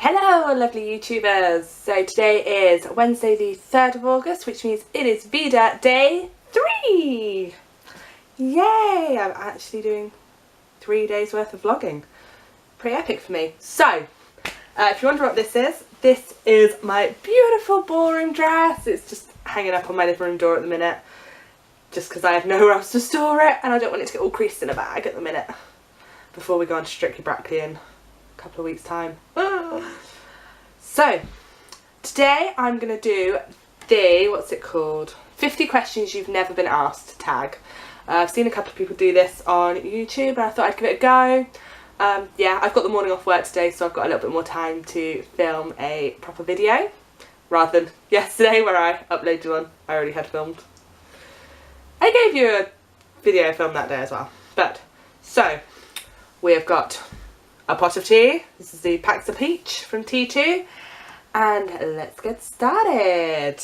Hello lovely YouTubers! So today is Wednesday the 3rd of August, which means it is VEDA day 3! Yay! I'm actually doing 3 days worth of vlogging. Pretty epic for me. So, if you wonder what this is my beautiful ballroom dress. It's just hanging up on my living room door at the minute, just because I have nowhere else to store it and I don't want it to get all creased in a bag at the minute before we go on to Strictly Brackley in a couple of weeks' time. So, today I'm going to do the, what's it called? 50 questions you've never been asked tag. I've seen a couple of people do this on YouTube and I thought I'd give it a go. Yeah, I've got the morning off work today, so I've got a little bit more time to film a proper video rather than yesterday where I uploaded one I already had filmed. I gave you a video film that day as well. But, so, we have got a pot of tea. This is the Packs of Peach from T2. And let's get started.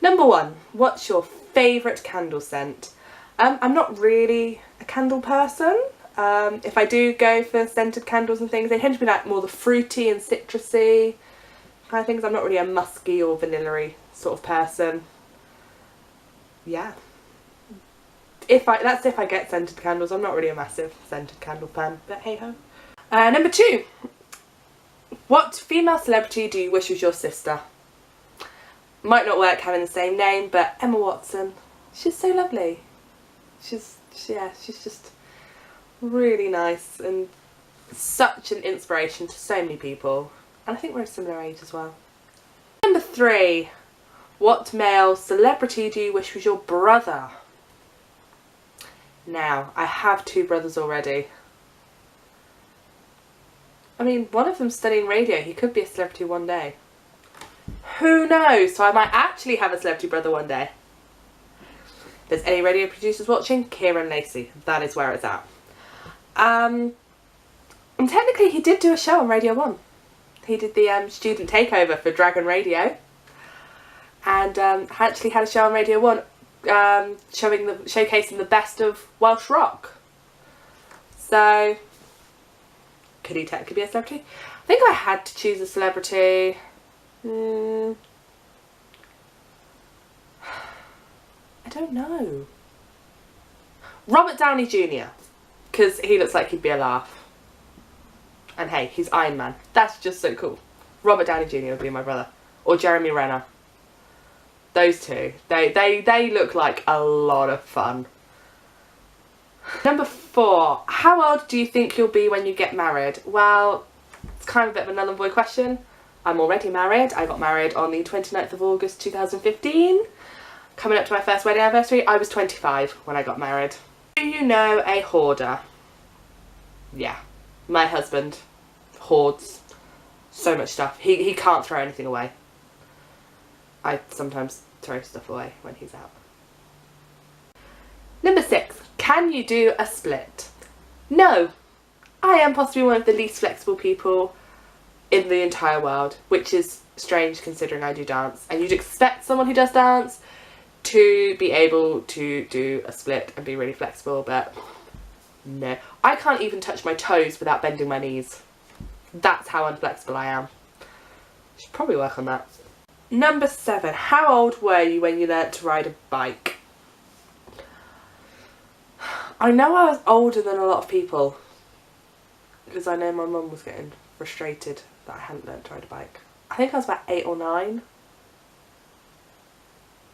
Number 1, what's your favourite candle scent? I'm not really a candle person. If I do go for scented candles and things, they tend to be like more the fruity and citrusy kind of things. I'm not really a musky or vanilla-y sort of person. Yeah. That's if I get scented candles. I'm not really a massive scented candle fan, but hey ho. Number 2, what female celebrity do you wish was your sister? Might not work having the same name, but Emma Watson. She's so lovely. She's just really nice and such an inspiration to so many people. And I think we're a similar age as well. Number 3, what male celebrity do you wish was your brother? Now, I have 2 brothers already. I mean, one of them's studying radio. He could be a celebrity one day. Who knows? So I might actually have a celebrity brother one day. If there's any radio producers watching, Kieran Lacey. That is where it's at. And technically he did do a show on Radio 1. He did the student takeover for Dragon Radio. And actually had a show on Radio 1 showcasing the best of Welsh rock. So, could he technically be a celebrity? I think I had to choose a celebrity. I don't know. Robert Downey Jr. Because he looks like he'd be a laugh. And hey, he's Iron Man. That's just so cool. Robert Downey Jr. would be my brother. Or Jeremy Renner. Those two. They look like a lot of fun. Number 4. How old do you think you'll be when you get married? Well, it's kind of a bit of a null and void question. I'm already married. I got married on the 29th of August 2015. Coming up to my first wedding anniversary. I was 25 when I got married. Do you know a hoarder? Yeah. My husband hoards so much stuff. He can't throw anything away. I sometimes throw stuff away when he's out. Number 6. Can you do a split? No. I am possibly one of the least flexible people in the entire world, which is strange considering I do dance. And you'd expect someone who does dance to be able to do a split and be really flexible, but no. I can't even touch my toes without bending my knees. That's how unflexible I am. Should probably work on that. Number 7. How old were you when you learnt to ride a bike? I know I was older than a lot of people because I know my mum was getting frustrated that I hadn't learnt to ride a bike. I think I was about 8 or 9.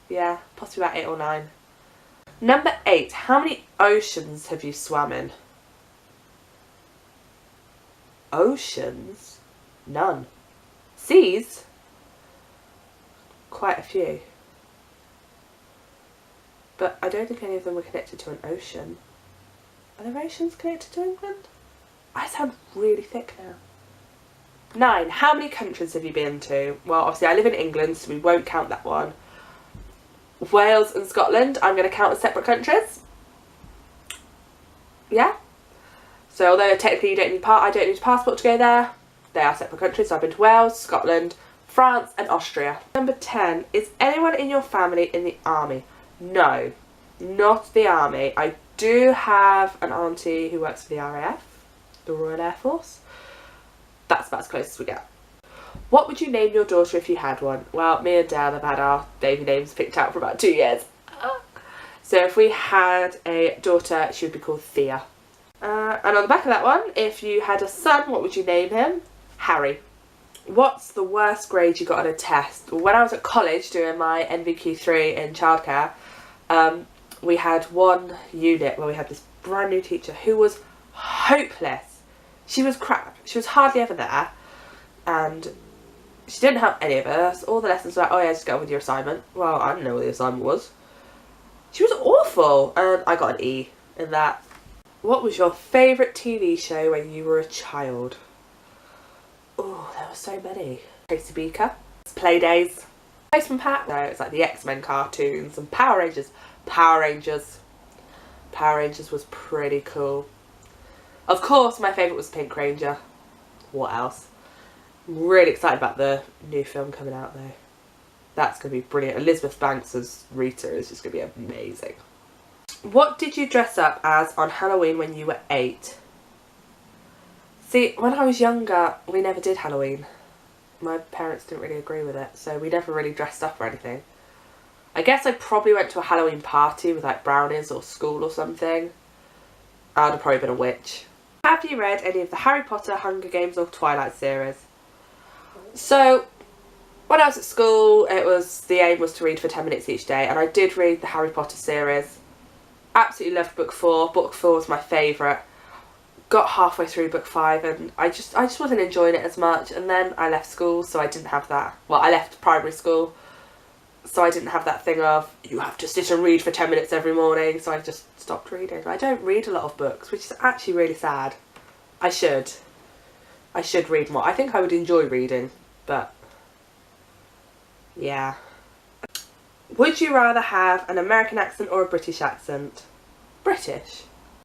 Yeah, possibly about 8 or 9. Number 8. How many oceans have you swam in? Oceans? None. Seas? Quite a few. But I don't think any of them were connected to an ocean. Are there oceans connected to England? I sound really thick now. 9. How many countries have you been to? Well, obviously I live in England, so we won't count that one. Wales and Scotland, I'm going to count as separate countries. Yeah. So although technically I don't need a passport to go there, they are separate countries. So I've been to Wales, Scotland, France and Austria. Number 10. Is anyone in your family in the army? No, not the army. I do have an auntie who works for the RAF, the Royal Air Force. That's about as close as we get. What would you name your daughter if you had one? Well, me and Dad have had our baby names picked out for about 2 years. So if we had a daughter, she would be called Thea. And on the back of that one, if you had a son, what would you name him? Harry. What's the worst grade you got on a test? Well, when I was at college doing my NVQ3 in childcare, we had one unit where we had this brand new teacher who was hopeless. She was crap. She was hardly ever there, and she didn't help any of us. All the lessons were like, oh yeah, just get on with your assignment. Well, I didn't know what the assignment was. She was awful, and I got an E in that. What was your favourite TV show when you were a child? Oh, there were so many. Tracy Beaker, Playdays, Postman Pat. No, it's like the X-Men cartoons and Power Rangers. Power Rangers was pretty cool. Of course, my favourite was Pink Ranger. What else? I'm really excited about the new film coming out though. That's going to be brilliant. Elizabeth Banks as Rita is just going to be amazing. What did you dress up as on Halloween when you were 8? See, when I was younger, we never did Halloween. My parents didn't really agree with it, so we never really dressed up or anything. I guess I probably went to a Halloween party with like brownies or school or something. I'd have probably been a witch. Have you read any of the Harry Potter, Hunger Games or Twilight series? So, when I was at school, the aim was to read for 10 minutes each day, and I did read the Harry Potter series. Absolutely loved book 4. Book 4 was my favourite. Got halfway through book 5 and I just wasn't enjoying it as much, and then I left school, so I didn't have that. Well, I left primary school, so I didn't have that thing of you have to sit and read for 10 minutes every morning, so I just stopped reading. I don't read a lot of books, which is actually really sad. I should read more. I think I would enjoy reading, but yeah. Would you rather have an American accent or a British accent? British.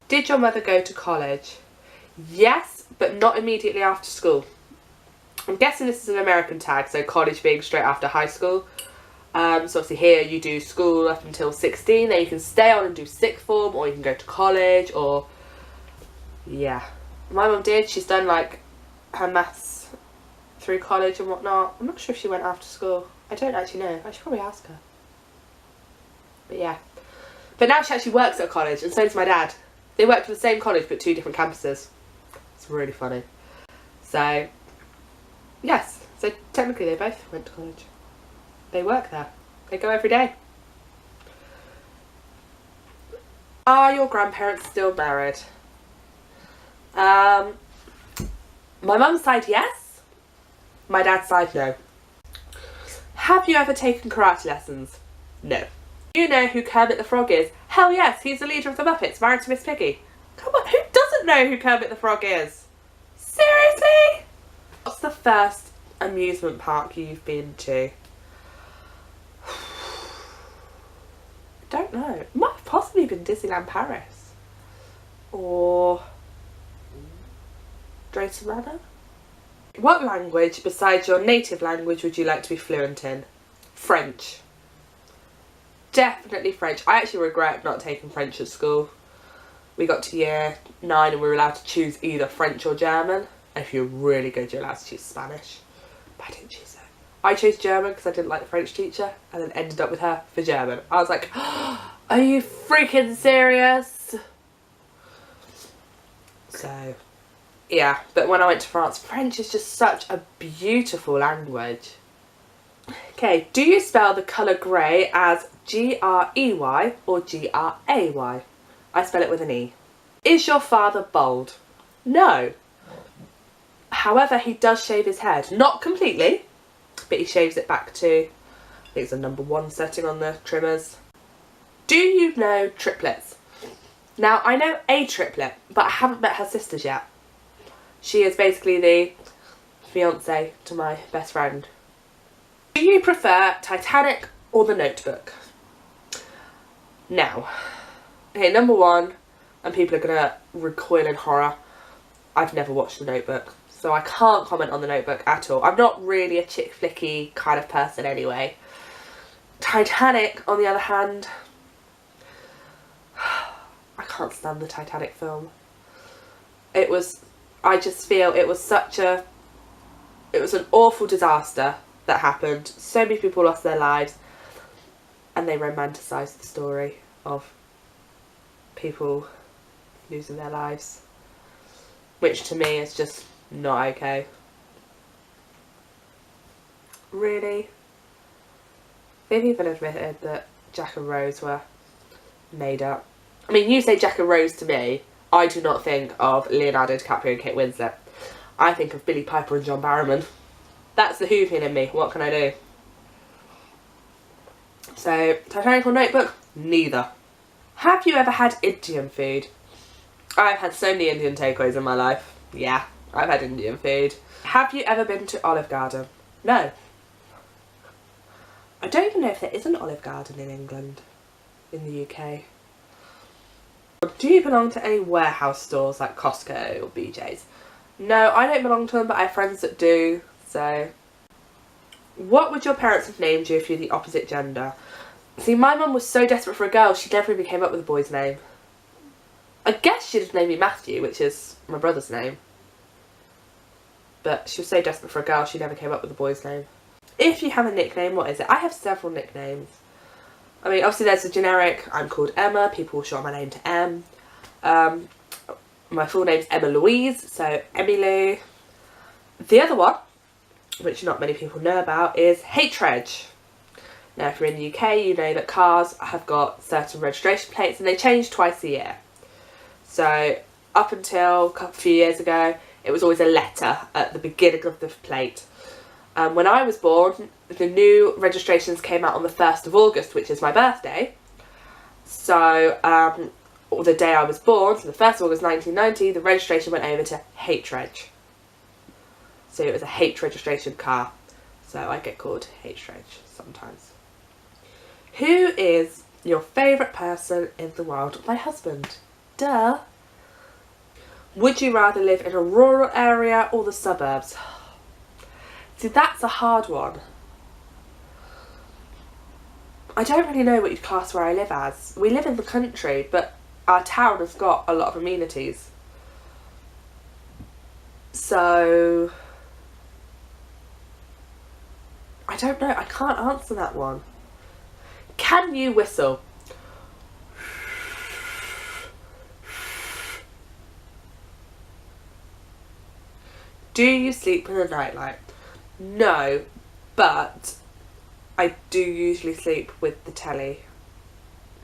Did your mother go to college? Yes, but not immediately after school. I'm guessing this is an American tag, so college being straight after high school. So obviously here you do school up until 16, then you can stay on and do sixth form, or you can go to college, or yeah. My mum did. She's done like her maths through college and whatnot. I'm not sure if she went after school. I don't actually know. I should probably ask her. But yeah. But now she actually works at a college, and so does my dad. They work for the same college but 2 different campuses. It's really funny. So, yes. So technically they both went to college. They work there. They go every day. Are your grandparents still married? My mum's side, yes. My dad's side, no. Have you ever taken karate lessons? No. Do you know who Kermit the Frog is? Hell yes, he's the leader of the Muppets, married to Miss Piggy. Come on, who doesn't know who Kermit the Frog is? Seriously? What's the first amusement park you've been to? Don't know. It might have possibly been Disneyland Paris. Or Drayton Manor? What language besides your native language would you like to be fluent in? French. Definitely French. I actually regret not taking French at school. We got to year 9 and we were allowed to choose either French or German. And if you're really good, you're allowed to choose Spanish. But I didn't choose it. I chose German because I didn't like the French teacher, and then ended up with her for German. I was like, are you freaking serious? So, yeah. But when I went to France, French is just such a beautiful language. Okay, do you spell the colour grey as G-R-E-Y or G-R-A-Y? I spell it with an E. Is your father bald? No. However, he does shave his head. Not completely, but he shaves it back to, I think it's a number 1 setting on the trimmers. Do you know triplets? Now, I know a triplet, but I haven't met her sisters yet. She is basically the fiance to my best friend. Do you prefer Titanic or The Notebook? Now, okay, number 1, and people are going to recoil in horror, I've never watched The Notebook, so I can't comment on The Notebook at all. I'm not really a chick flicky kind of person anyway. Titanic, on the other hand, I can't stand the Titanic film. I just feel it was such a It was an awful disaster that happened. So many people lost their lives, and they romanticised the story of people losing their lives, which to me is just not okay. Really? They've even admitted that Jack and Rose were made up. I mean, you say Jack and Rose to me, I do not think of Leonardo DiCaprio and Kate Winslet. I think of Billy Piper and John Barrowman. That's the Whovian in me. What can I do? So, Titanic or Notebook? Neither. Have you ever had Indian food? I've had so many Indian takeaways in my life. Yeah, I've had Indian food. Have you ever been to Olive Garden? No. I don't even know if there is an Olive Garden in England, in the UK. Do you belong to any warehouse stores like Costco or BJ's? No, I don't belong to them, but I have friends that do, so. What would your parents have named you if you're the opposite gender? See, my mum was so desperate for a girl, she never even came up with a boy's name. I guess she'd have named me Matthew, which is my brother's name. But she was so desperate for a girl, she never came up with a boy's name. If you have a nickname, what is it? I have several nicknames. I mean, obviously there's a generic, I'm called Emma, people shorten my name to M. My full name's Emma Louise, so Emmylou. The other one, which not many people know about, is Hatred. Now if you're in the UK, you know that cars have got certain registration plates and they change twice a year. So up until a few years ago, it was always a letter at the beginning of the plate. When I was born, the new registrations came out on the 1st of August, which is my birthday. So, the day I was born, so the 1st of August 1990, the registration went over to Hatred. So it was a H registration car. So I get called Hatred sometimes. Who is your favourite person in the world? My husband. Duh. Would you rather live in a rural area or the suburbs? See, that's a hard one. I don't really know what you'd class where I live as. We live in the country, but our town has got a lot of amenities. So, I don't know. I can't answer that one. Can you whistle? Do you sleep in a nightlight? No, but I do usually sleep with the telly.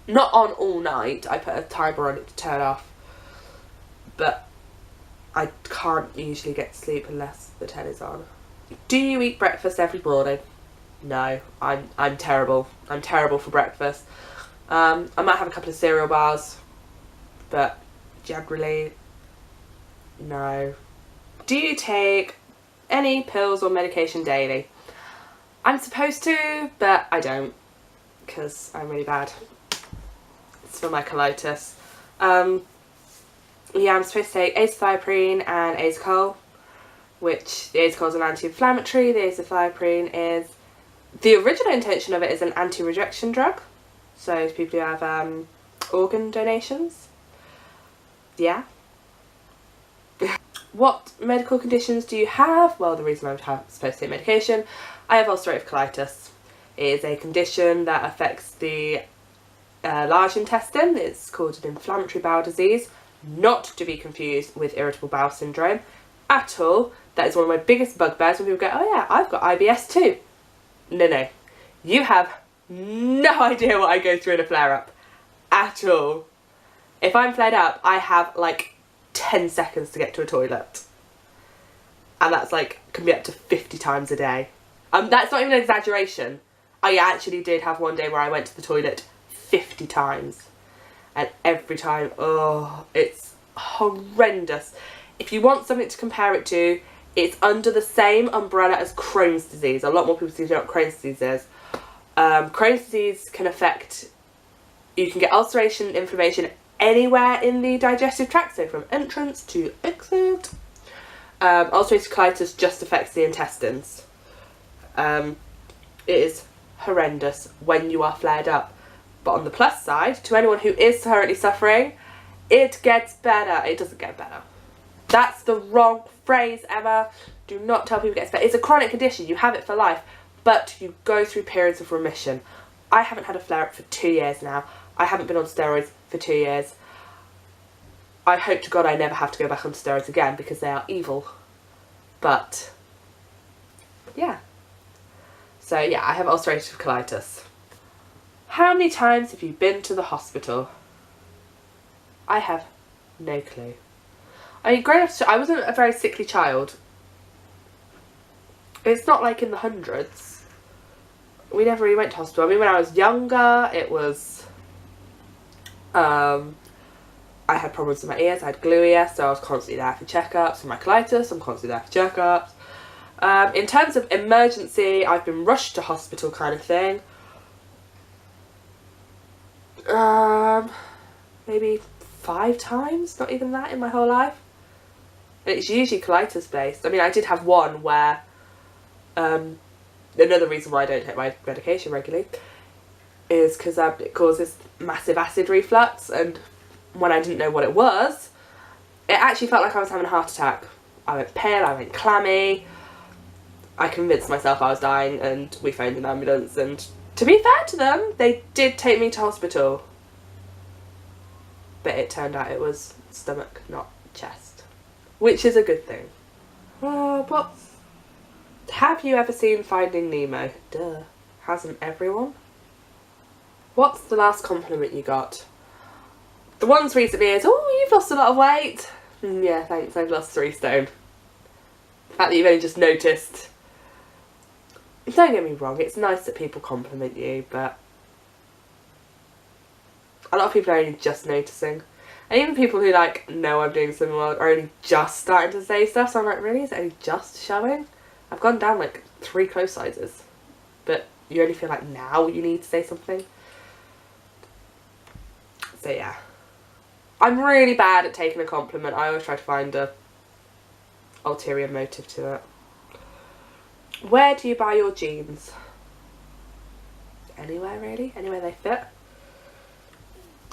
Not on all night, I put a timer on it to turn off. But I can't usually get to sleep unless the telly's on. Do you eat breakfast every morning? No, I'm terrible. I'm terrible for breakfast. I might have a couple of cereal bars, but generally, no. Do you take any pills or medication daily? I'm supposed to, but I don't, because I'm really bad. It's for my colitis. Yeah, I'm supposed to take azathioprine and azicol, which the azicol is an anti-inflammatory, the azathioprine is, the original intention of it is an anti-rejection drug, so people who have organ donations. Yeah. What medical conditions do you have? Well, the reason I'm supposed to take medication, I have ulcerative colitis. It is a condition that affects the large intestine. It's called an inflammatory bowel disease, not to be confused with irritable bowel syndrome at all. That is one of my biggest bugbears when people go, oh yeah, I've got IBS too. No. You have no idea what I go through in a flare-up at all. If I'm flared up, I have like 10 seconds to get to a toilet. And that's like, can be up to 50 times a day. That's not even an exaggeration. I actually did have one day where I went to the toilet 50 times. And every time, oh, it's horrendous. If you want something to compare it to, it's under the same umbrella as Crohn's disease. A lot more people seem to know what Crohn's disease is. Crohn's disease can affect, you can get ulceration, inflammation anywhere in the digestive tract, so from entrance to exit. Ulcerative colitis just affects the intestines. It is horrendous when you are flared up. But on the plus side, to anyone who is currently suffering, it gets better. It doesn't get better. That's the wrong phrase, Emma. Do not tell people it gets better. It's a chronic condition. You have it for life. But you go through periods of remission. I haven't had a flare-up for 2 years now. I haven't been on steroids for 2 years. I hope to God I never have to go back on steroids again because they are evil. But, yeah. So, yeah, I have ulcerative colitis. How many times have you been to the hospital? I have no clue. I mean, growing up, I wasn't a very sickly child. It's not like in the hundreds. We never really went to hospital. I mean, when I was younger, it was... I had problems with my ears. I had glue ear, so I was constantly there for checkups. For my colitis, I'm constantly there for checkups. In terms of emergency, I've been rushed to hospital kind of thing. Maybe 5 times, not even that, in my whole life. And it's usually colitis based. I mean, I did have one where, another reason why I don't take my medication regularly is because it causes massive acid reflux, and when I didn't know what it was, it actually felt like I was having a heart attack. I went pale, I went clammy, I convinced myself I was dying, and we phoned an ambulance, and to be fair to them, they did take me to hospital. But it turned out it was stomach, not chest. Which is a good thing. But have you ever seen Finding Nemo? Duh. Hasn't everyone? What's the last compliment you got? The ones recently is, oh, you've lost a lot of weight. Yeah, thanks, I've lost 3 stone. The fact that you've only just noticed. Don't get me wrong, it's nice that people compliment you, but a lot of people are only just noticing. And even people who like know I'm doing something well are only just starting to say stuff, so I'm like, really? Is it only just showing? I've gone down like 3 clothes sizes. But you only feel like now you need to say something. So yeah. I'm really bad at taking a compliment. I always try to find a ulterior motive to it. Where do you buy your jeans? Anywhere really? Anywhere they fit?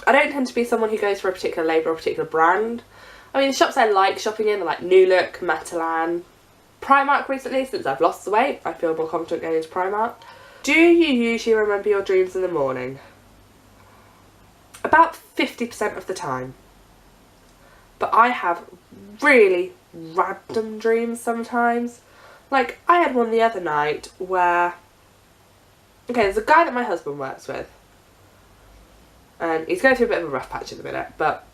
I don't tend to be someone who goes for a particular label or a particular brand. I mean, the shops I like shopping in are like New Look, Matalan, Primark recently. Since I've lost the weight, I feel more confident going into Primark. Do you usually remember your dreams in the morning? About 50% of the time. But I have really random dreams sometimes. Like, I had one the other night where... Okay, there's a guy that my husband works with. And he's going through a bit of a rough patch at the minute, but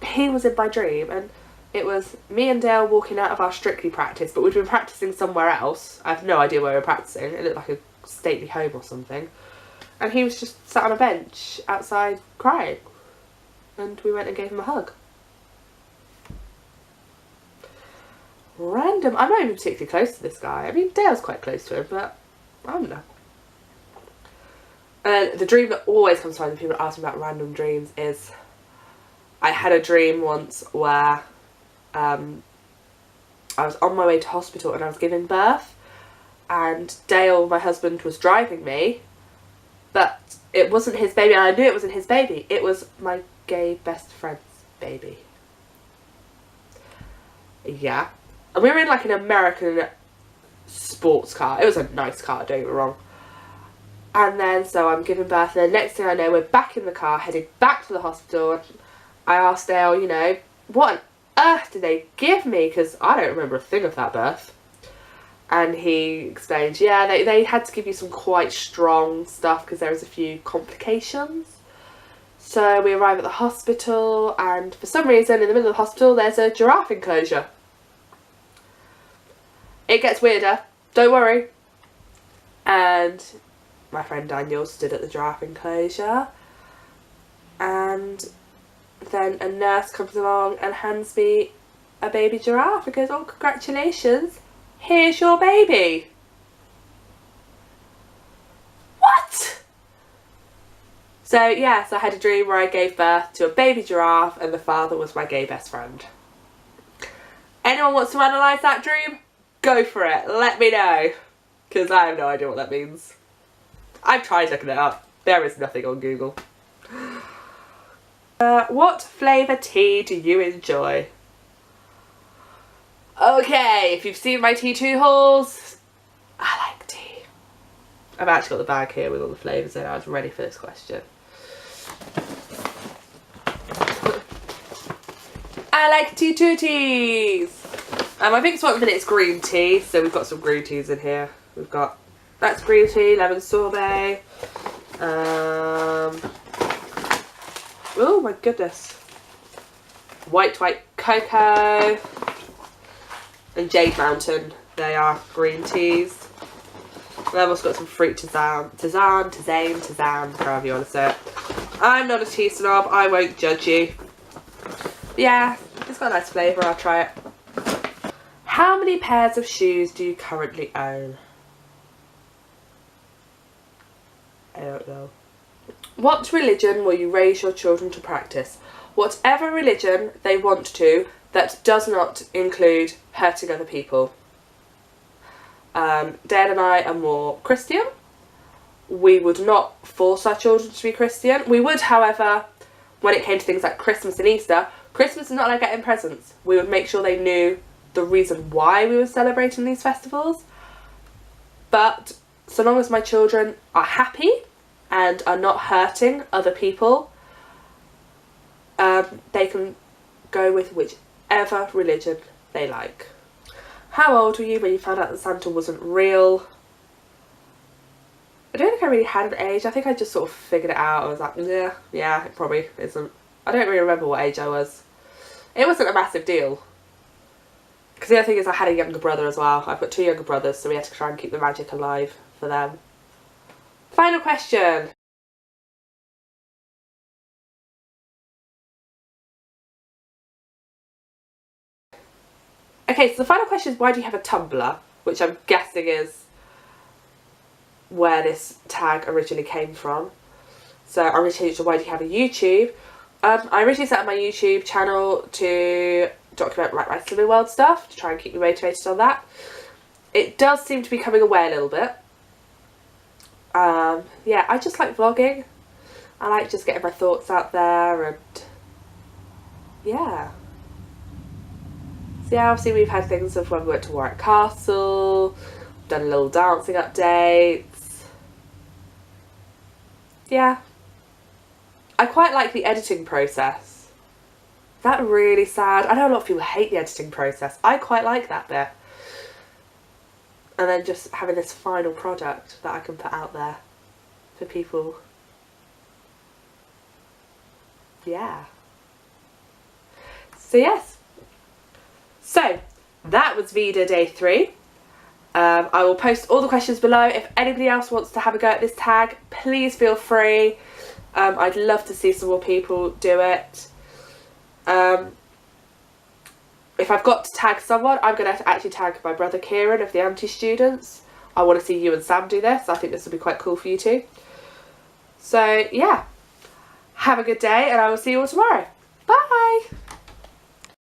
he was in my dream, and it was me and Dale walking out of our Strictly practice, but we'd been practising somewhere else. I have no idea where we were practising. It looked like a stately home or something. And he was just sat on a bench outside crying. And we went and gave him a hug. Random. I'm not even particularly close to this guy. I mean, Dale's quite close to him, but I don't know. And the dream that always comes to mind when people ask me about random dreams is I had a dream once where I was on my way to hospital and I was giving birth, and Dale, my husband, was driving me, but it wasn't his baby, and I knew it wasn't his baby. It was my gay best friend's baby. Yeah. And we were in like an American sports car. It was a nice car, don't get me wrong. And then, so I'm giving birth, and then next thing I know, we're back in the car, heading back to the hospital. And I asked Dale, you know, what on earth did they give me? Because I don't remember a thing of that birth. And he explained, yeah, they had to give you some quite strong stuff because there was a few complications. So we arrive at the hospital, and for some reason, in the middle of the hospital, there's a giraffe enclosure. It gets weirder, don't worry. And my friend Daniel stood at the giraffe enclosure, and then a nurse comes along and hands me a baby giraffe and goes, oh, congratulations, here's your baby. What? So yes, I had a dream where I gave birth to a baby giraffe and the father was my gay best friend. Anyone wants to analyse that dream? Go for it, let me know, because I have no idea what that means. I've tried looking it up, there is nothing on Google. What flavour tea do you enjoy? Okay, if you've seen my T2 hauls, I like tea. I've actually got the bag here with all the flavours in. I was ready for this question. I like T2 teas. My biggest one at the minute is green tea, so we've got some green teas in here. We've got, that's green tea, lemon sorbet. Oh my goodness. White cocoa and Jade Mountain. They are green teas. And I've also got some fruit tisane, however you want to say it. I'm not a tea snob, I won't judge you. But yeah, it's got a nice flavour, I'll try it. How many pairs of shoes do you currently own? I don't know. What religion will you raise your children to practice? Whatever religion they want to, that does not include hurting other people. Dad and I are more Christian. We would not force our children to be Christian. We would, however, when it came to things like Christmas and Easter, Christmas is not like getting presents. We would make sure they knew the reason why we were celebrating these festivals. But so long as my children are happy and are not hurting other people, they can go with whichever religion they like. How old were you when you found out that Santa wasn't real? I don't think I really had an age. I think I just sort of figured it out. I was like, yeah, it probably isn't. I don't really remember what age I was. It wasn't a massive deal. Because the other thing is I had a younger brother as well. I've got 2 younger brothers, so we had to try and keep the magic alive for them. Final question. Okay, so the final question is, why do you have a Tumblr? Which I'm guessing is where this tag originally came from. So I'm going to change it to, why do you have a YouTube? I originally set up my YouTube channel to document like my swimming world stuff, to try and keep me motivated on that. It does seem to be coming away a little bit. Yeah, I just like vlogging. I like just getting my thoughts out there, and yeah. So yeah, obviously we've had things of when we went to Warwick Castle, done a little dancing updates. Yeah. I quite like the editing process. That really sad. I know a lot of people hate the editing process. I quite like that bit. And then just having this final product that I can put out there for people. Yeah. So yes. So that was VEDA day 3. I will post all the questions below. If anybody else wants to have a go at this tag, please feel free. I'd love to see some more people do it. If I've got to tag someone, I'm going to actually tag my brother Kieran of the anti-students. I want to see you and Sam do this. I think this will be quite cool for you too. So yeah, have a good day and I will see you all tomorrow. Bye!